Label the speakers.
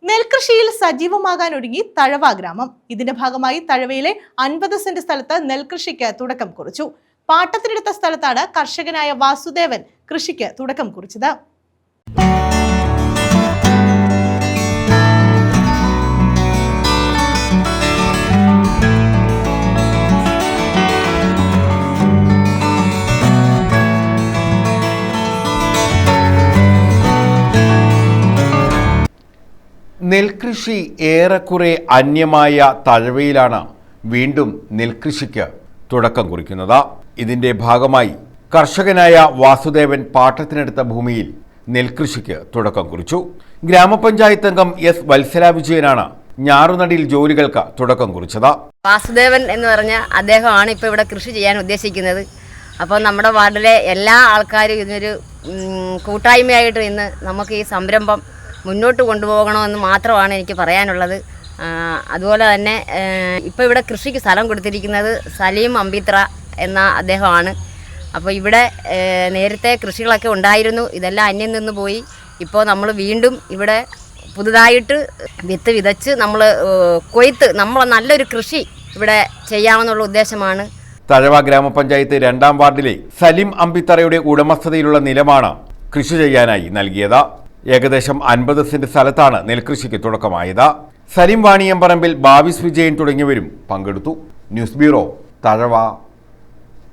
Speaker 1: നെൽകൃഷിയിൽ സജീവമാകാൻ ഒരുങ്ങി തഴവ ഗ്രാമം. ഇതിന്റെ ഭാഗമായി തഴവയിലെ 50 സെന്റ് സ്ഥലത്ത് നെൽകൃഷിക്ക് തുടക്കം കുറിച്ചു. പാട്ടത്തിനെടുത്ത സ്ഥലത്താണ് കർഷകനായ വാസുദേവൻ കൃഷിക്ക് തുടക്കം കുറിച്ചത്.
Speaker 2: നെൽകൃഷി ഏറെക്കുറെ അന്യമായ തഴവയിലാണ് വീണ്ടും നെൽകൃഷിക്ക് തുടക്കം കുറിക്കുന്നത്. ഇതിന്റെ ഭാഗമായി കർഷകനായ വാസുദേവൻ പാട്ടത്തിനെടുത്ത ഭൂമിയിൽ നെൽകൃഷിക്ക് തുടക്കം കുറിച്ചു. ഗ്രാമപഞ്ചായത്ത് അംഗം എസ് വത്സല വിജയനാണ് ഞാറുനടിയിൽ ജോലികൾക്ക് തുടക്കം കുറിച്ചത്.
Speaker 3: വാസുദേവൻ എന്ന് പറഞ്ഞ അദ്ദേഹമാണ് ഇപ്പോൾ ഇവിടെ കൃഷി ചെയ്യാൻ ഉദ്ദേശിക്കുന്നത്. അപ്പോൾ നമ്മുടെ വാർഡിലെ എല്ലാ ആൾക്കാരും ഇതിനൊരു കൂട്ടായ്മയായിട്ട് ഇന്ന് നമുക്ക് ഈ സംരംഭം മുന്നോട്ട് കൊണ്ടുപോകണമെന്ന് മാത്രമാണ് എനിക്ക് പറയാനുള്ളത്. അതുപോലെ തന്നെ ഇപ്പോൾ ഇവിടെ കൃഷിക്ക് സ്ഥലം കൊടുത്തിരിക്കുന്നത് സലീം അമ്പിത്ര എന്ന അദ്ദേഹമാണ്. അപ്പോൾ ഇവിടെ നേരത്തെ കൃഷികളൊക്കെ ഉണ്ടായിരുന്നു, ഇതെല്ലാം അന്യം നിന്ന് പോയി. ഇപ്പോൾ നമ്മൾ വീണ്ടും ഇവിടെ പുതുതായിട്ട് വിത്ത് വിതച്ച് നമ്മൾ കൊയ്ത്ത് നമ്മൾ നല്ലൊരു കൃഷി ഇവിടെ ചെയ്യാമെന്നുള്ള ഉദ്ദേശമാണ്.
Speaker 2: തഴവ ഗ്രാമപഞ്ചായത്ത് 2-ാം വാർഡിലെ സലീം അമ്പിത്തറയുടെ ഉടമസ്ഥതയിലുള്ള നിലമാണ് കൃഷി ചെയ്യാനായി നൽകിയത്. ഏകദേശം 50 സെന്റ് സ്ഥലത്താണ് നെൽകൃഷിക്ക് തുടക്കമായത്. സലീം വാണിയമ്പറമ്പിൽ, ബാവിസ് വിജയൻ തുടങ്ങിയവരും പങ്കെടുത്തു. News bureau, Thazhava.